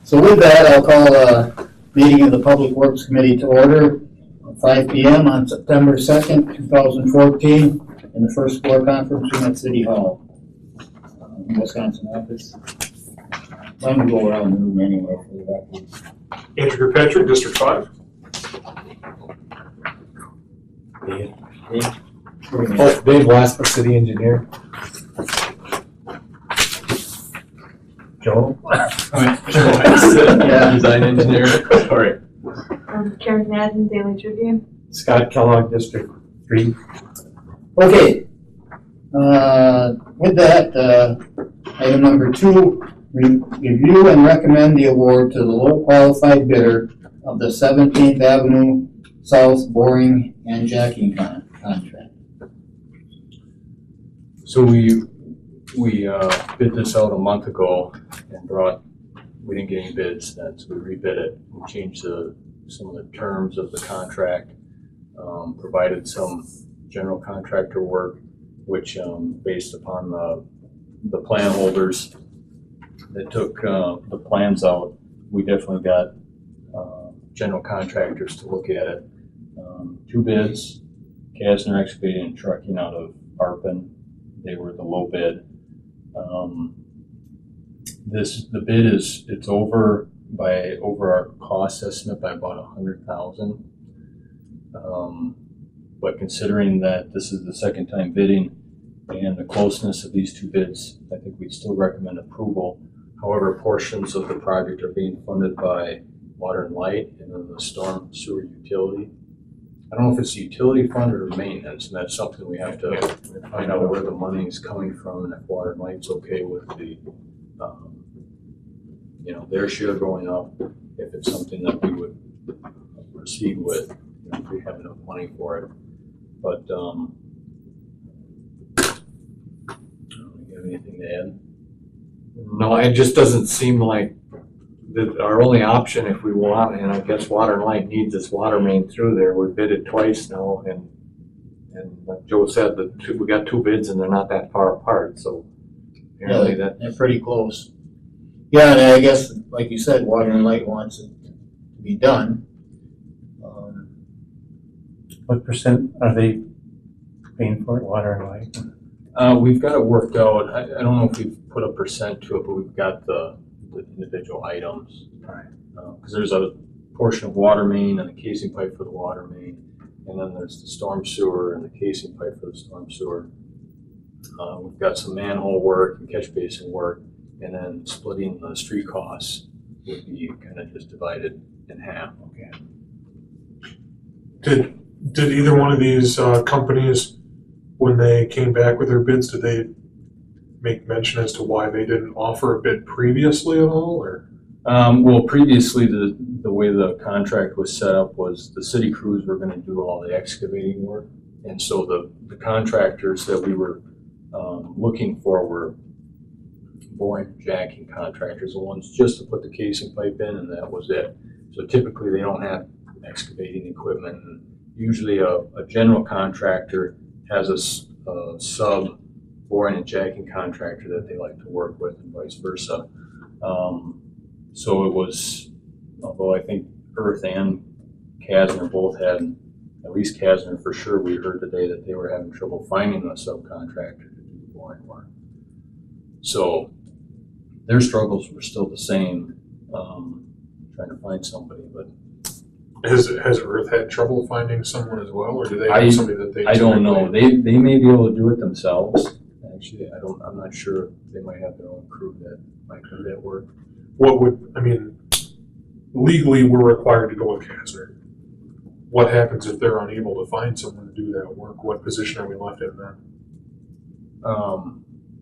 So with that, I'll call a meeting of the Public Works Committee to order at 5 p.m. on September 2nd, 2014, in the first floor conference room at City Hall, in Wisconsin office. I'm going to go around the room anyway for the record. Andrew Kirkpatrick, District 5. Dave Wasper, City Engineer. Joe? Yeah. Design Engineer. Sorry. Karen Madden, Daily Tribune. Scott Kellogg, District 3. Okay. With that, item number 2, review and recommend the award to the low qualified bidder of the 17th Avenue South boring and jacking contract. So we bid this out a month ago and we didn't get any bids then, so we rebid it. We changed some of the terms of the contract, provided some general contractor work, which based upon the plan holders that took the plans out, we definitely got general contractors to look at it. 2 bids, Kasner Excavating and Trucking out of Arpin. They were the low bid. The bid it's over our cost estimate by about $100,000. But considering that this is the second time bidding and the closeness of these 2 bids, I think we'd still recommend approval. However, portions of the project are being funded by Water and Light and then the storm sewer utility. I don't know if it's the utility fund or maintenance, and that's something we have to find out where the money is coming from and if Water and Light's okay with the, their share going up, if it's something that we would proceed with, if we have enough money for it. But, do you have anything to add? No, it just doesn't seem like our only option if we want, and I guess Water and Light needs this water main through there. We bid it twice now, and like Joe said, we got 2 bids and they're not that far apart, so apparently They're pretty close. Yeah, and I guess, like you said, Water and Light wants it to be done. What percent are they paying for it, Water and Light? We've got it worked out. I don't know if we've put a percent to it, but we've got the individual items. Right. Because there's a portion of water main and the casing pipe for the water main, and then there's the storm sewer and the casing pipe for the storm sewer. We've got some manhole work and catch basin work, and then splitting the street costs would be kind of just divided in half. Okay. Did either one of these companies, when they came back with their bids, did they make mention as to why they didn't offer a bid previously at all, or? Well, previously the way the contract was set up was the city crews were going to do all the excavating work, and so the contractors that we were looking for were boring and jacking contractors, the ones just to put the casing pipe in, and that was it. So typically they don't have excavating equipment, and usually a general contractor has a sub boring and jacking contractor that they like to work with, and vice versa. So it was, although I think Earth and Kasner both had, at least Kasner for sure, we heard today that they were having trouble finding a subcontractor to do the boring work. So their struggles were still the same, trying to find somebody, but Has Earth had trouble finding someone as well, or do they have somebody that they? I don't know. They may be able to do it themselves. Actually, I'm not sure. They might have their own crew that might do that work. Legally we're required to go with Kasner. What happens if they're unable to find someone to do that work? What position are we left in then?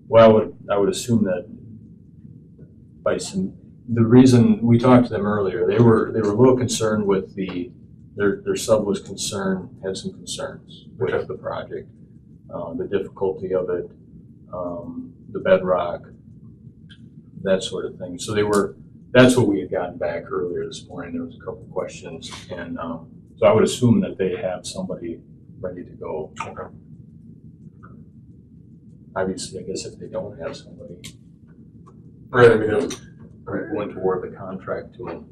Well, I would assume that the reason we talked to them earlier, they were a little concerned with their sub was had some concerns with the project, the difficulty of it, the bedrock, that sort of thing. So that's what we had gotten back earlier this morning. There was a couple questions, and so I would assume that they have somebody ready to go. Okay. Obviously, I guess if they don't have somebody. Right, went toward the contract to him.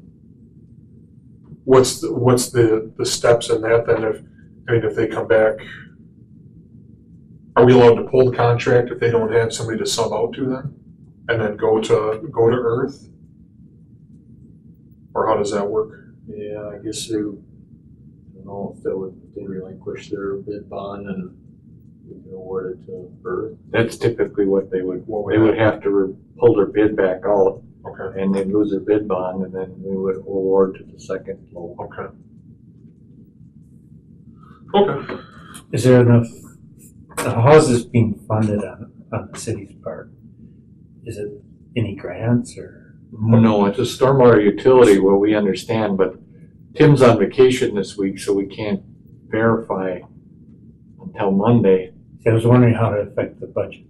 What's the steps in that then? If they come back, are we allowed to pull the contract if they don't have somebody to sub out to them? And then go to Earth? Or how does that work? Yeah, I guess they, I don't know if they relinquish their bid bond and we can award it to Earth. That's typically what they would have to pull their bid back out, Okay, and they'd lose their bid bond, and then we would award to the second low. okay. Okay. Is there enough, how is this being funded on the city's part? Is it any grants or? No, it's a stormwater utility, what we understand, but Tim's on vacation this week, so we can't verify until Monday. I was wondering how it affect the budget.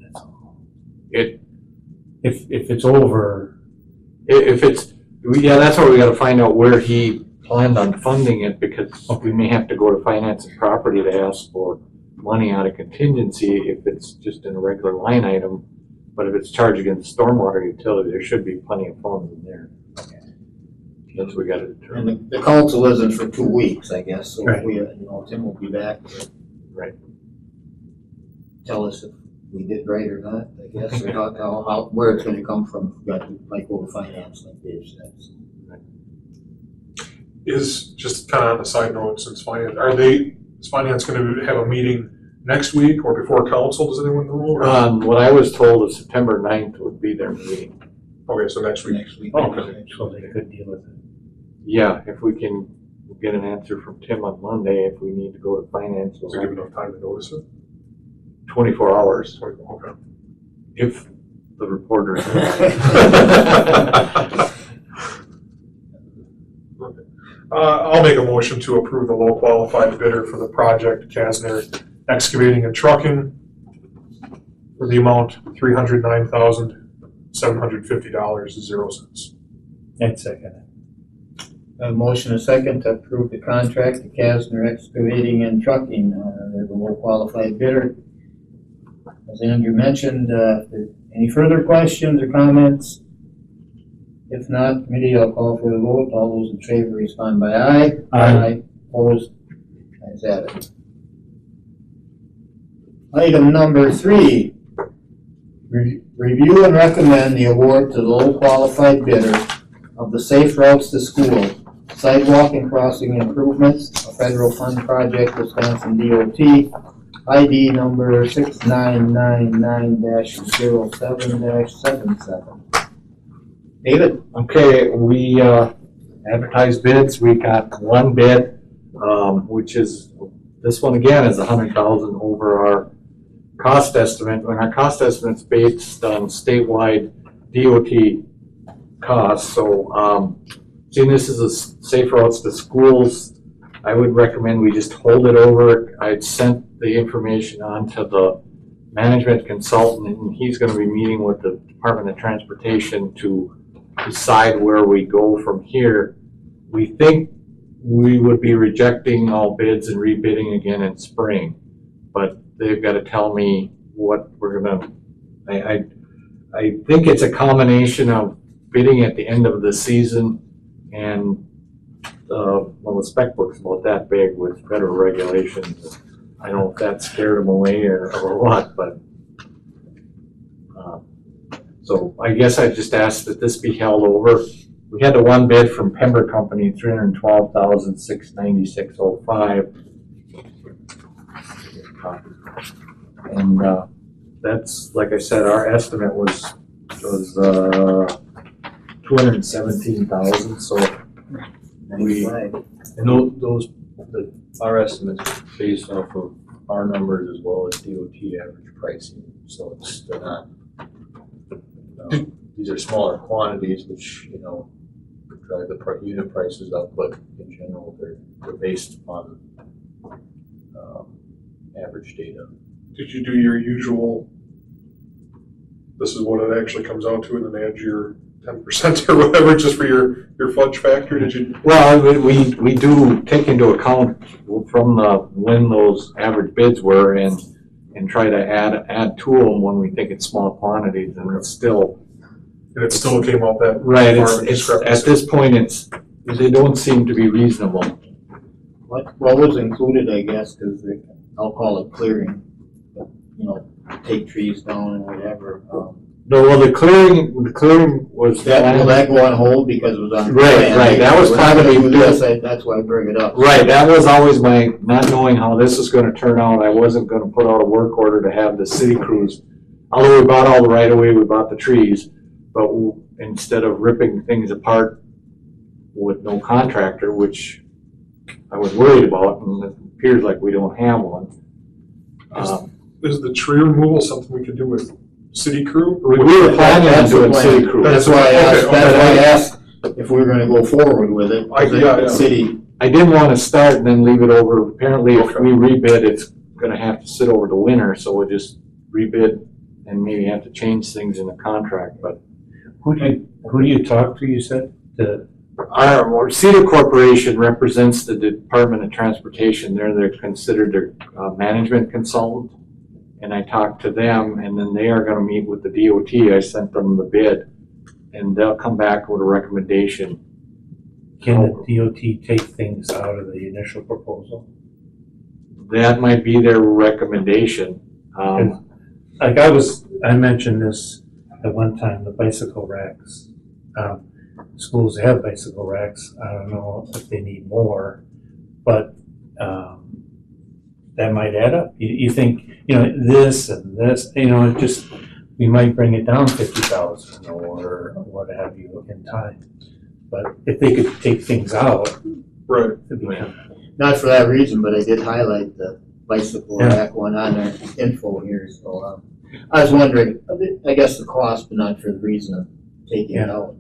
That's all. It, If it's over, if it's, yeah, that's why we gotta find out where he planned on funding it, because we may have to go to finance and property to ask for money out of contingency if it's just in a regular line item. But if it's charged against stormwater utility, there should be plenty of funds in there. That's what we gotta determine. And the council isn't for 2 weeks, I guess, so Right. we, Tim will be back to Right. tell us if we did right or not, I guess, or how, where it's gonna come from, if we got to, like, go to finance, like Dave said. Is, just kind of on a side note, since is finance gonna have a meeting next week or before council, does anyone know? Or- What I was told is September 9th would be their meeting. Okay, so next week. Next week. Oh, okay. so they could deal with it. Yeah, if we can get an answer from Tim on Monday, if we need to go to finance, Does we'll it give have enough time to notice it? 24 hours Okay. if the reporter is. I'll make a motion to approve the low qualified bidder for the project, Kasner Excavating and Trucking, for the amount $309,750.00. I'd second it. A motion a second to approve the contract to Kasner Excavating and Trucking, they're the low qualified bidder. As Andrew mentioned, any further questions or comments? If not, committee, I'll call for the vote. All those in favor respond by aye. Aye. Opposed? Ayes have it. Item number 3, review and recommend the award to the low qualified bidder of the Safe Routes to School Sidewalk and Crossing Improvements, a federal fund project, Wisconsin DOT, ID number 6999-07-77. David? Okay, we advertised bids. We got one bid, which is, this one again is 100,000 over our cost estimate. And our cost estimate's based on statewide DOT costs. So, seeing this is a Safe Routes to Schools, I would recommend we just hold it over. I'd sent the information on to the management consultant, and he's gonna be meeting with the Department of Transportation to decide where we go from here. We think we would be rejecting all bids and rebidding again in spring, but they've got to tell me what we're gonna, I think it's a combination of bidding at the end of the season and, well, the spec book's about that big with federal regulations. I don't know if that scared them away or what, but so I guess I just asked that this be held over. We had the one bid from Pember Company, $312,696.05. And that's, like I said, our estimate was 217,000. So we, And our estimates are based off of our numbers as well as DOT average pricing, so it's, they're not, these are smaller quantities, which, drive the unit prices up, but in general, they're based on, average data. Did you do your usual, this is what it actually comes out to, and then add your 10% or whatever, just for your fudge factor? Did you? well, we do take into account from when those average bids were and try to add to them when we think it's small quantities, and it's still, And it still came out that. Right, far of a at discrepancy. this point, they don't seem to be reasonable. What was included, I guess, because I'll call it clearing, but, you know, take trees down and whatever. No, well, the clearing was. Will that go on hold because it was on? Right, right, that was We're not probably gonna do built- this, that's why I bring it up. Right, that was always my, not knowing how this is gonna turn out, I wasn't gonna put out a work order to have the city crews. Although we bought all the right of way, we bought the trees, but instead of ripping things apart with no contractor, which I was worried about, and it appears like we don't have one. Is the tree removal something we could do with city crew? We were planning on That's the doing plan. city crew. That's why I asked, Okay, that's why I okay. asked if we were gonna go forward with it. The city, I didn't wanna start and then leave it over, apparently if Okay. we rebid, it's gonna have to sit over the winter, so we'll just rebid and maybe have to change things in the contract, but Who do you talk to, you said? our Cedar Corporation represents the Department of Transportation. They're considered their management consultant. And I talked to them, and then they are gonna meet with the DOT. I sent them the bid, and they'll come back with a recommendation. Can the DOT take things out of the initial proposal? That might be their recommendation. Like I mentioned this at one time, the bicycle racks. Schools have bicycle racks. I don't know if they need more, but that might add up. You think, this and this, it just, we might bring it down 50,000 or what have you in time. But if they could take things out, Right. it'd be not for that reason, but I did highlight the bicycle Yeah. rack one on their info here, so, I was wondering, I guess the cost, but not for the reason of taking it Yeah. out.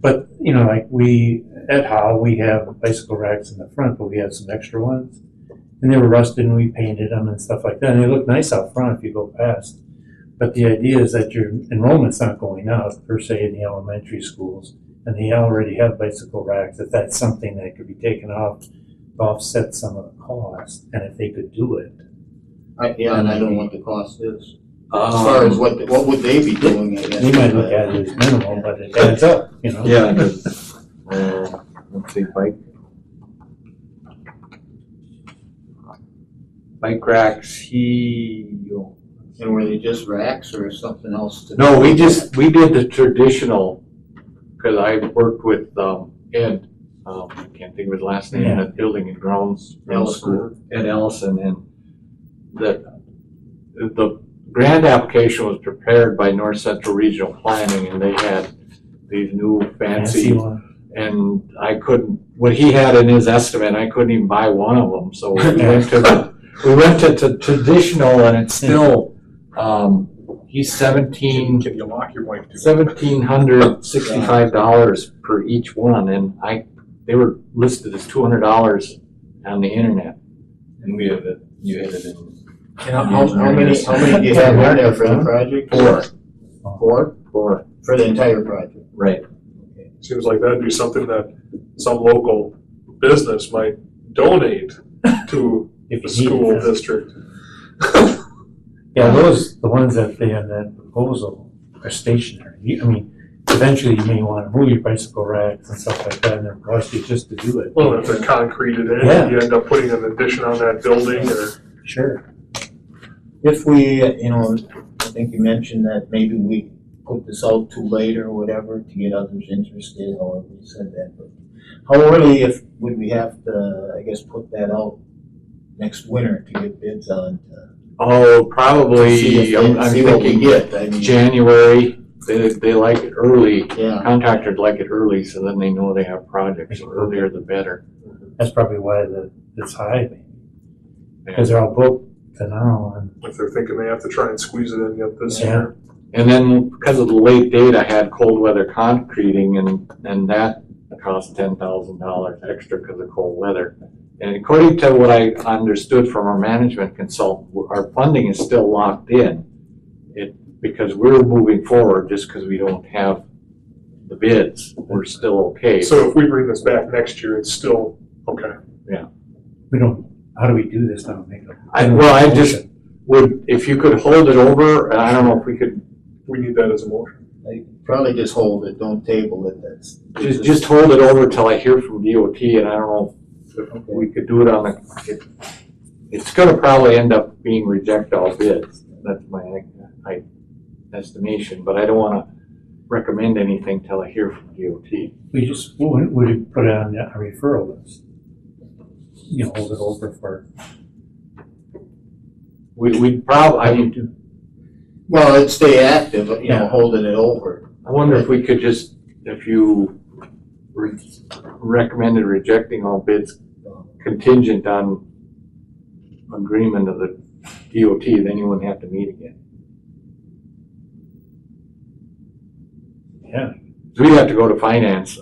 But, like we, at Howe, we have bicycle racks in the front, but we have some extra ones. And they were rusted and we painted them and stuff like that. And they look nice out front if you go past. But the idea is that your enrollment's not going up per se in the elementary schools. And they already have bicycle racks. If that's something that could be taken off to offset some of the cost, and if they could do it. And I don't know what the cost is. As far as what would they be doing, I guess. They might look at it as minimal, but it adds up, Yeah, 'cause, let's see, bike racks, And were they just racks or something else? no, we did the traditional, cause I worked with, Ed, I can't think of his last name, Yeah. at Building and Grounds. Ellison. Ed Ellison, and the grant application was prepared by North Central Regional Planning, and they had these new fancy, one. and I couldn't, what he had in his estimate, I couldn't even buy one of them, so we went to traditional, and it's still, he's Can you lock your wife to? $1,765 per each one, and they were listed as $200 on the internet. And we have it, you had it in. How many do you have in there for the project? Four? For the entire project? Right. Seems like that'd be something that some local business might donate to If the you need school it. district. Yeah, the ones that they have that proposal are stationary. Eventually you may want to move your bicycle racks and stuff like that, and it costs you just to do it. Well, if they're concreted in, Yeah. you end up putting an addition on that building or. Sure. If we, I think you mentioned that maybe we put this out too late or whatever to get others interested, however you said that, but how early would we have to, I guess, put that out next winter to get bids on? Oh, probably, See I'm what we thinking get, I mean. January, they like it early, Yeah, contractors like it early, so then they know they have projects, the earlier the better. That's probably why it's high, maybe. Because they're all booked to now, and If they're thinking they have to try and squeeze it in yet this Yeah. year. And then because of the late date, I had cold weather concreting, and that cost $10,000 extra because of cold weather. And according to what I understood from our management consultant, our funding is still locked in. Because we're moving forward, just because we don't have the bids, we're still okay. So if we bring this back next year, it's still, okay. we don't, how do we do this now? I just would, if you could hold it over, and I don't know if we could, We need that as a motion. Probably just hold it, don't table it, that's. Just hold it over till I hear from DOT, and I don't know if we could do it on it's gonna probably end up being reject all bids. That's my estimation, but I don't wanna recommend anything till I hear from DOT. We just, would put it on a referral list. You know, hold it over for. We'd probably, I mean, Well, it'd stay active, you know, Yeah. holding it over. I wonder if we could just, if you recommended rejecting all bids contingent on agreement of the DOT, then you wouldn't have to meet again. Yeah. So we'd have to go to finance.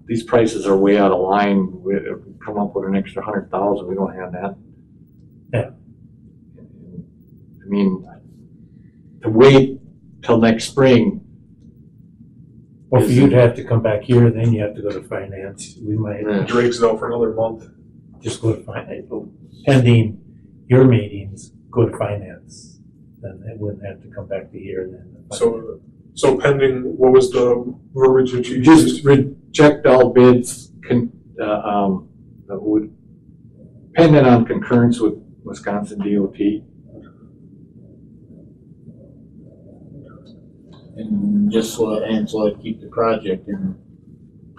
These prices are way out of line. If we come up with an extra 100,000, we don't have that. Yeah. I mean, to wait till next spring, Or if you'd have to come back here, then you have to go to finance. We might Yeah. Drags it out for another month. just go to finance, pending your meetings, go to finance. Then it wouldn't have to come back to here then. So pending, what was the verbiage that you just used? reject all bids that would, pending on concurrence with Wisconsin DOT. And just so it keep the project and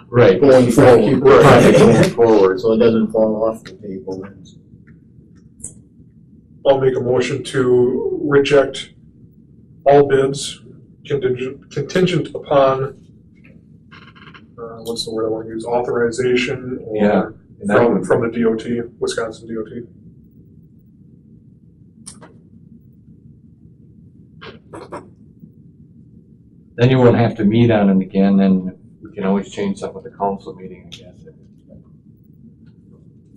Right. going forward. Keep the project going forward. So it doesn't fall off the table. I'll make a motion to reject all bids contingent upon, what's the word I want to use, authorization Yeah, or and that from the DOT, Wisconsin DOT. Then you won't have to meet on it again, and we can always change something at the council meeting, I guess.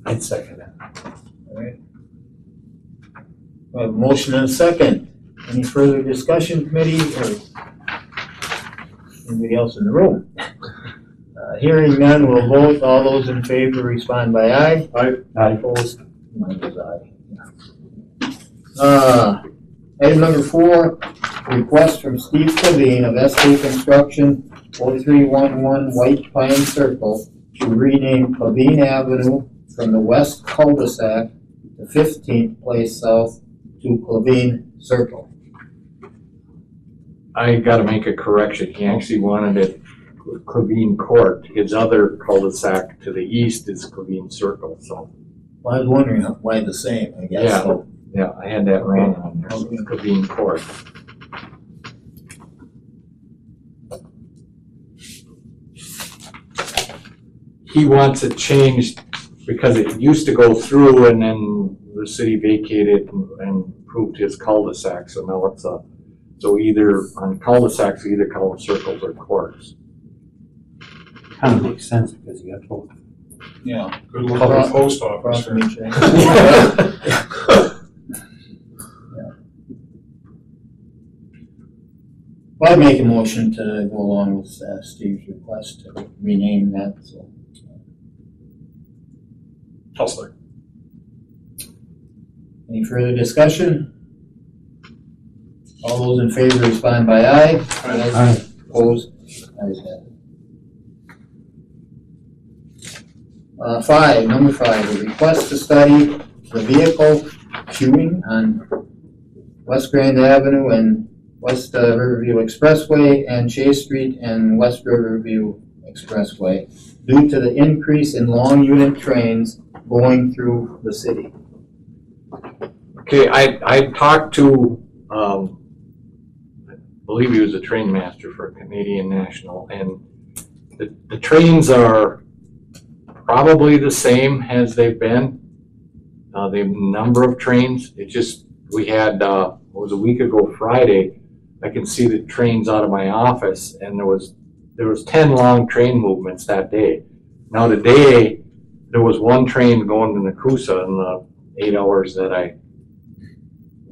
I'd second that. Alright. We have a motion and a second. Any further discussion, committee, or anybody else in the room? Hearing none, we'll vote. All those in favor respond by aye. Aye. Opposed? Mine is aye. Item number 4, request from Steve Clavine of SK Construction, 4311 White Pine Circle, to rename Clavine Avenue from the west cul-de-sac to 15th Place South to Clavine Circle. I gotta make a correction. He actually wanted it Clavine Court. His other cul-de-sac to the east is Clavine Circle, so. Well, I was wondering why the same, I guess. Yeah. So, Yeah, I had that wrong on there, so it's Clavine Court. He wants it changed because it used to go through and then the city vacated and approved his cul-de-sac, so now it's so either on cul-de-sacs, either call them circles or courts. Kind of makes sense because you got both. yeah, Good luck with the post office. across from each other. Well, I'd make a motion to go along with Steve's request to rename that, so. I'll say. Any further discussion? All those in favor respond by aye. Aye. Opposed? Ayes have it. 5, number 5, a request to study the vehicle queuing on West Grand Avenue and West Riverview Expressway and Chase Street and West Riverview Expressway due to the increase in long unit trains going through the city. Okay, I talked to, I believe he was a train master for Canadian National, and the trains are probably the same as they've been. The number of trains, it just, we had, it was a week ago Friday, I can see the trains out of my office, and there was 10 long train movements that day. Now today, there was one train going to Nakusa in the 8 hours that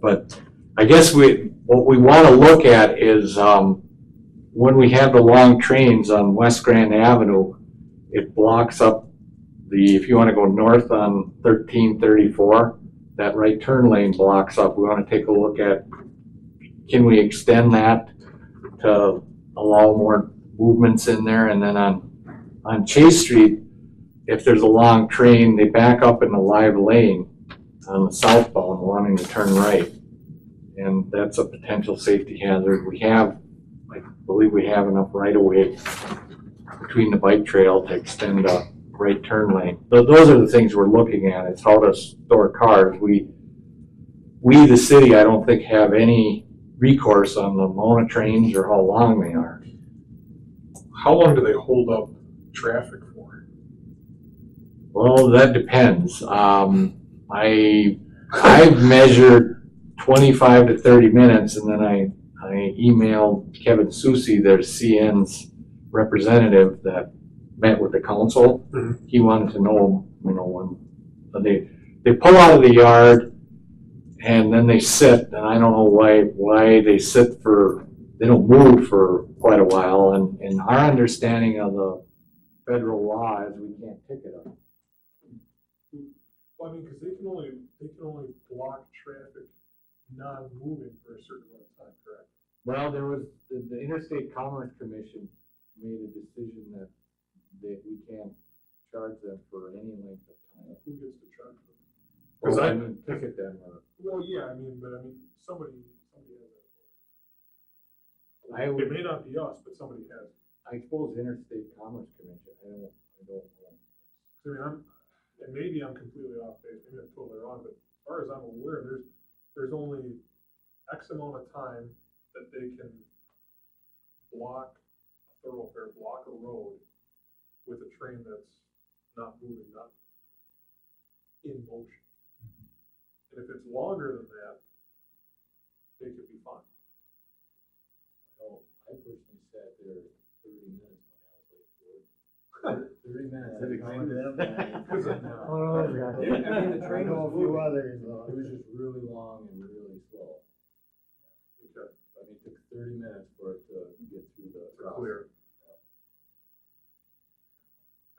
but I guess what we want to look at is when we have the long trains on West Grand Avenue, it blocks up if you want to go north on 1334, that right turn lane blocks up. We want to take a look at, can we extend that to allow more movements in there. And then on Chase Street, if there's a long train, they back up in the live lane on the southbound wanting to turn right. And that's a potential safety hazard. I believe we have enough right of way between the bike trail to extend a right turn lane. Those are the things we're looking at. It's how to store cars. We, the city, I don't think have any recourse on the amount of trains or how long they are. How long do they hold up traffic for? Well, that depends. I've measured 25 to 30 minutes, and then I emailed Kevin Susi, their CN's representative that met with the council. Mhm. He wanted to know, when they pull out of the yard and then they sit, and I don't know why they sit they don't move for quite a while. And our understanding of the federal law is we can't ticket them. Well, I mean, because they can only block traffic non-moving for a certain amount of time, correct? Well, there was, the Interstate Commerce Commission made a decision that we can't charge them for any length of time. Who gets to charge them? Because Because I mean, ticket them or. Well, yeah, I mean, somebody has I that. would, It may not be us, but somebody has. I suppose Interstate Commerce Commission, I don't know. 'Cause I mean, and maybe I'm completely off base, maybe I'm totally wrong, but as far as I'm aware, there's only X amount of time that they can block a thoroughfare, block a road with a train that's not moving, not in motion. And if it's longer than that, they could be fined. I personally sat there 30 minutes when I was late to work. 30 minutes. I mean, the train know was a few moving. others. It was just really long and really slow. Okay. I mean, it took 30 minutes for it to get through the. To clear.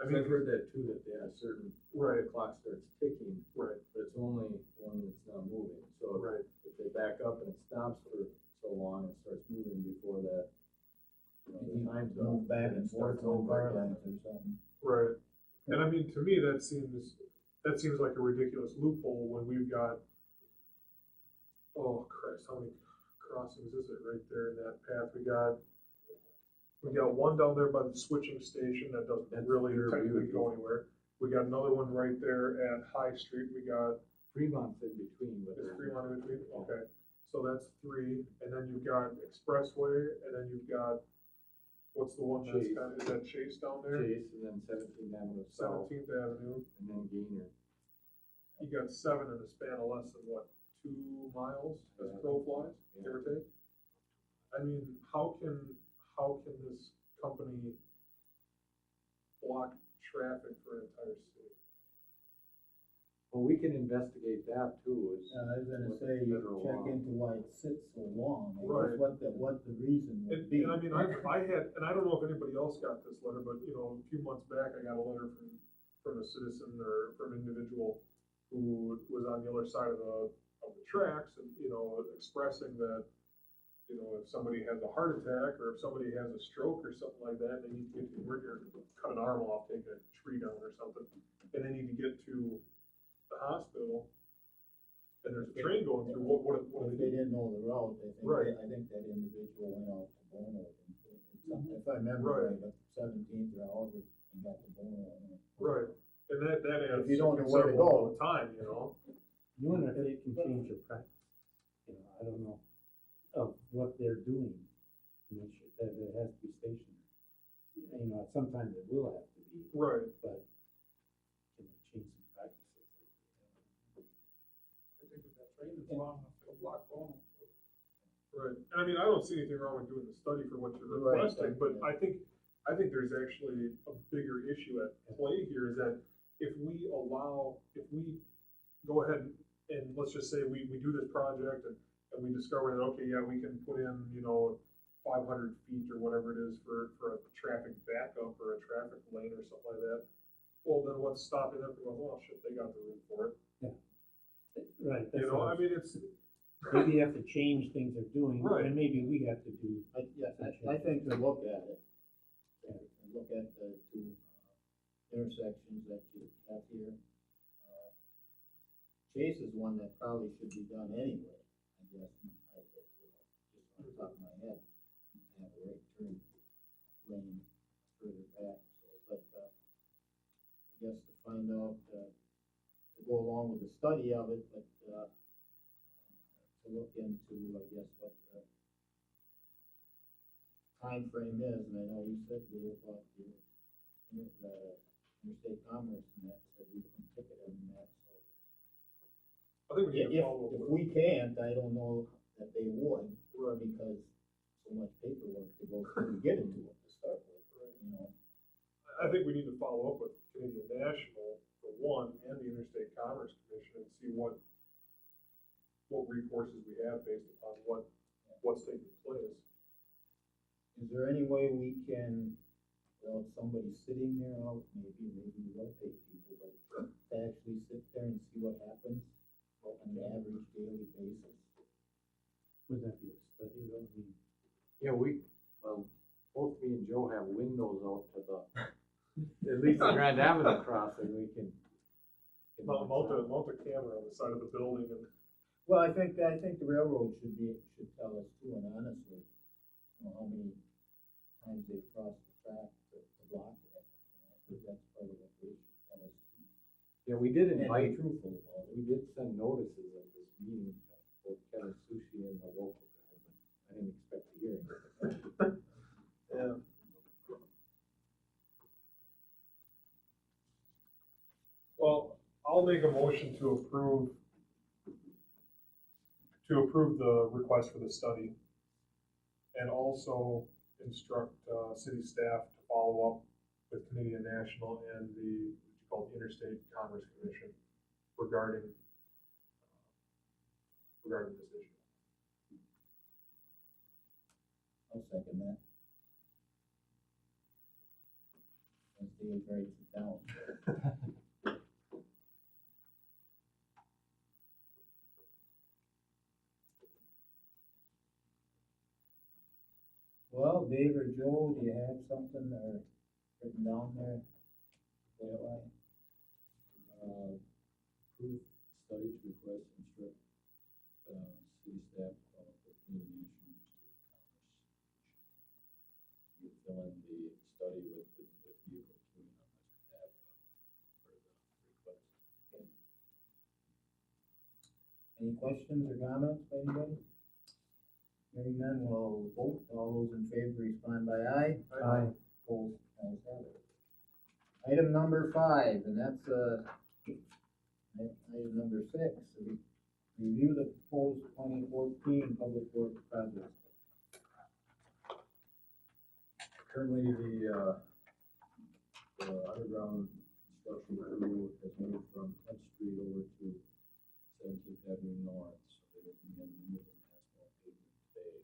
I I've mean, heard that too, that they have certain, right, the clock starts ticking, right, but it's only one that's not moving. So right. if they back up and it stops for so long, it starts moving before that. The time's up. Move back and forth on car length or something. Right, and I mean, to me, that seems like a ridiculous loophole when we've got, oh Christ, how many crossings is it right there in that path? We got one down there by the switching station that doesn't really technically go anywhere. We got another one right there at High Street. We got Fremont's in between, but. is Fremont in between? Okay, so that's 3, and then you've got Expressway, and then you've got, what's the one that's Chase. kind of, is that Chase down there? Chase, and then 17th Avenue South, 17th Avenue. and then Gainer. You got 7 in a span of less than what, 2 miles as crow flies, give or take? I mean, how can this company block traffic for an entire city? Well, we can investigate that too. I was gonna say, check into why it sits so long, I Right. guess what the reason would be. And I mean, I had, and I don't know if anybody else got this letter, but a few months back, I got a letter from a citizen or from an individual who was on the other side of the tracks and, expressing that, if somebody has a heart attack or if somebody has a stroke or something like that, they need to get to work or cut an arm off, take a tree down or something, and they need to get to the hospital, and there's a train going through, what do If they they do? didn't know the route, Right. I think that individual went out to Bono. If I remember Right. right, up 17th or however, he got to Bono. Right, and that adds If you don't know where to considerable go. amount of time, You wonder if they can change their practice. I don't know, of what they're doing to make sure that it has to be stationary. Sometimes it will have to be, Right. but can they change some practices? I think that train is long enough to block Bono. Right, and I mean, I don't see anything wrong with doing the study for what you're Right, requesting, but yeah. I think there's actually a bigger issue at play here, is that if we go ahead and let's just say we do this project and we discover that, okay, yeah, we can put in, 500 feet or whatever it is for a traffic backup or a traffic lane or something like that. Well, then what's stopping them from going, well, shit, they got the room for it. Right. I mean, maybe you have to change things they're doing, Right. and maybe we have to do. I think to look at it, and look at the two intersections that you have here. Chase is one that probably should be done anyway, I guess, just on the top of my head. Have a right turn lane further back, so, but, I guess to find out, to go along with the study of it, but, to look into, I guess, what the time frame is, and I know you said Dave about the interstate commerce and that, said we can ticket it and that, so. I think we need to follow up If with. we can't, I don't know that they would, Right. because so much paperwork to go through to get into it to start with, you know. I think we need to follow up with Canadian National for one, and the Interstate Commerce Commission, and see what recourses we have based upon what's taking place. Is there any way we can, without somebody sitting there, maybe we'll pay people, but to actually sit there and see what happens on an average daily basis? Would that be a study though? I mean, Yeah, well, both me and Joe have windows out to the, at least the Grand Avenue crossing, we can. Mount a camera on the side of the building and. Well, I think the railroad should tell us too, and honestly, you know, how many times they've crossed the track to block it. I think that's part of what they should tell us too. Yeah, we did And be invite, truthful about it. we did send notices of this meeting to both Kevin Sushi and the local guy, but I didn't expect to hear anything. Yeah. Well, I'll make a motion to approve the request for the study, and also instruct city staff to follow up with Canadian National and what you call the Interstate Commerce Commission regarding this issue. I'll second that. Once Dave writes it down. Well, Dave or Joe, do you have something written down there? Proof study to request instruct, city staff to follow up with Canadian National Interstate Commerce. You fill in the study with vehicle tuning on Western Avenue for the request. Any questions or comments by anybody? Hearing none, we'll vote. All those in favor respond by aye. Aye. Opposed, ayes have it. Item number 5, and that's, item number 6. Review the proposed 2014 public works project. Currently, the underground construction crew has moved from 10th Street over to 17th Avenue North, so they're removing asphalt pavement today.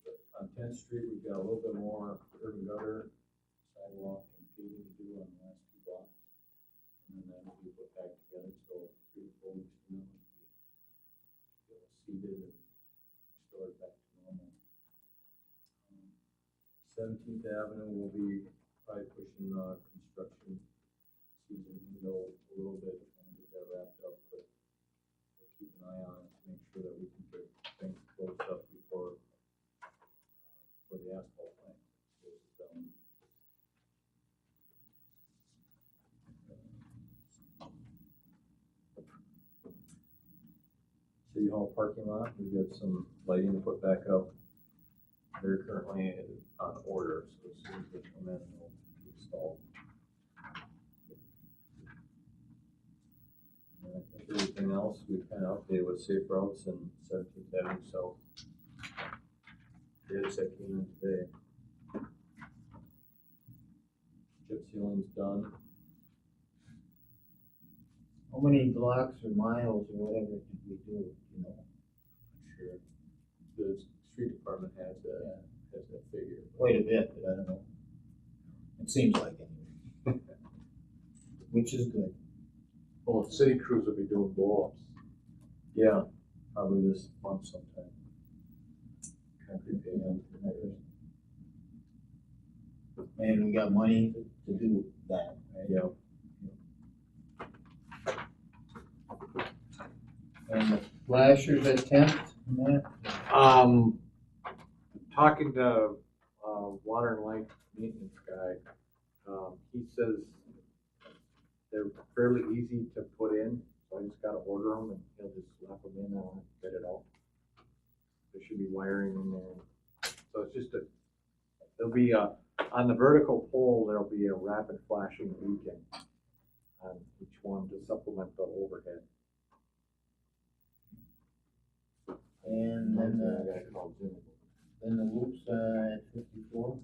So on 10th Street, we've got a little bit more curb and gutter, sidewalk, and paving to do on the last 2 blocks. And then that will be put back together, so 3 to 4 weeks from now, it'll be seeded and restored back to normal. 17th Avenue will be probably pushing construction season window a little bit, trying to get that wrapped up, but we'll keep an eye on it to make sure that we can get things closed up before the asphalt plant goes down. City Hall parking lot, we've got some lighting to put back up. They're currently on order, so as soon as they come in, they'll be installed. And I think everything else we've kind of updated with safe routes and 17th Avenue South. Bids that came in today. Chip sealing's done. How many blocks or miles or whatever did we do, you know? Not sure. The street department has that figure. Quite a bit, but I don't know. It seems like it. Which is good. Well, city crews will be doing blow-ups. Yeah, probably this month sometime. Concrete paving. And we got money to do that, right? Yeah. And the flashers at 10th, Matt? Talking to, water and light maintenance guy, he says they're fairly easy to put in, so I just gotta order them and he'll just slap them in and I'll get it out. There should be wiring in there, so it's just there'll be on the vertical pole, there'll be a rapid flashing beacon on each one to supplement the overhead. And then I gotta call Jim. then the loops at 54.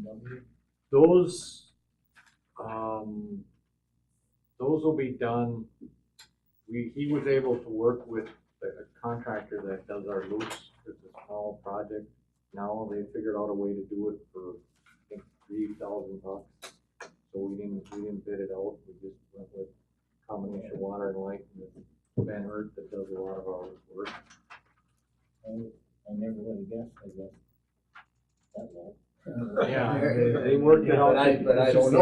W. Those will be done, he was able to work with a contractor that does our loops, it's a small project. Now they figured out a way to do it for, I think, $3,000. So we didn't bid it out, we just went with combination water and light and Van Hert that does a lot of our work. I never would have guessed, I guess, that low. Yeah, they worked it out. But I don't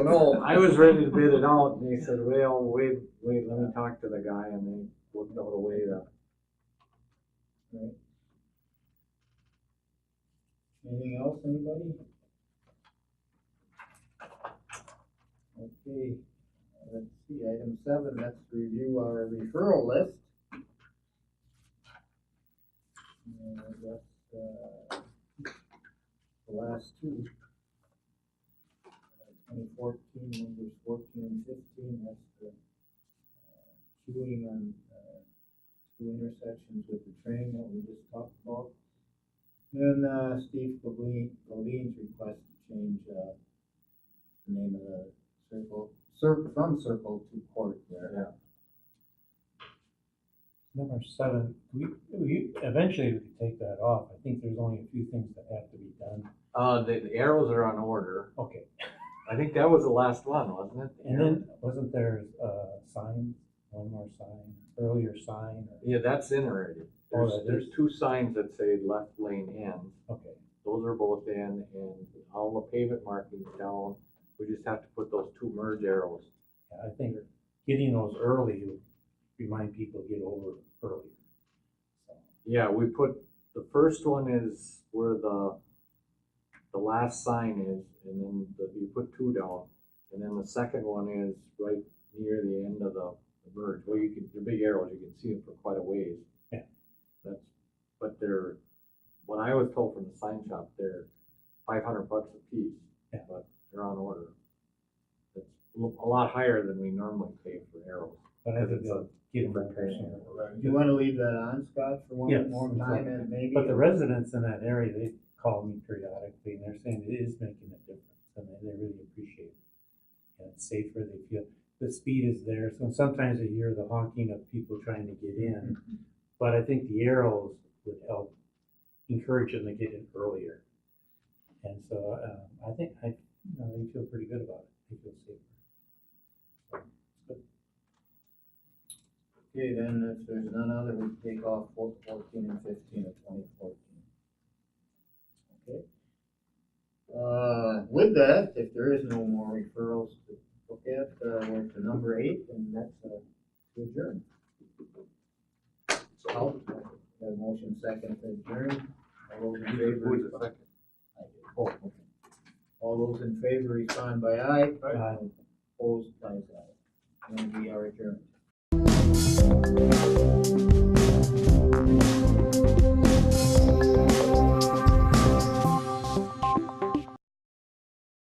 know. I was ready to bid it out, and they said, well, wait, let me talk to the guy, and they worked out a way to. Right. Anything else, anybody? Okay, let's see, item 7, let's review our referral list. And I guess, the last two. 2014, numbers 14 and 15, that's the queuing on 2 intersections with the train that we just talked about. Then Steve Goline's request to change the name of the from Circle to Court there. Yeah. Number 7, we eventually we could take that off. I think there's only a few things that have to be done. The arrows are on order. Okay, I think that was the last one, wasn't it? and then wasn't there signs, one more sign, earlier sign? Or, Yeah, that's in already. Oh, that There's 2 signs that say left lane ends. okay, Those are both in, and all the pavement markings down. We just have to put those 2 merge arrows. yeah, I think getting those early would remind people to get over earlier. So, Yeah, we put, the first one is where the last sign is, and then you put 2 down. And then the second one is right near the end of the merge. Well, they're big arrows, you can see them for quite a ways. Yeah. But they're, when I was told from the sign shop, they're $500 a piece. Yeah. But they're on order. It's a lot higher than we normally pay for arrows. but I think Because they'll get them for over training. sooner. Do you want to leave that on, Scott, for one Yes. more time and maybe? But the residents in that area, they call me periodically and they're saying it is making a difference and they really appreciate it. And it's safer, they feel, the speed is there, so sometimes you hear the honking of people trying to get in. But I think the arrows would help encourage them to get in earlier. And so I think they feel pretty good about it, they feel safer. So, it's good. Okay, then if there's none other, we take off 14 and 15 of 2014. Okay. With that, if there is no more referrals to look at, we're to number 8, and that's to adjourn. I'll have a motion second to adjourn. All those in favor? Who's the second? I did. Oh, okay. All those in favor respond by aye. Aye. Opposed by aye. And we are adjourned.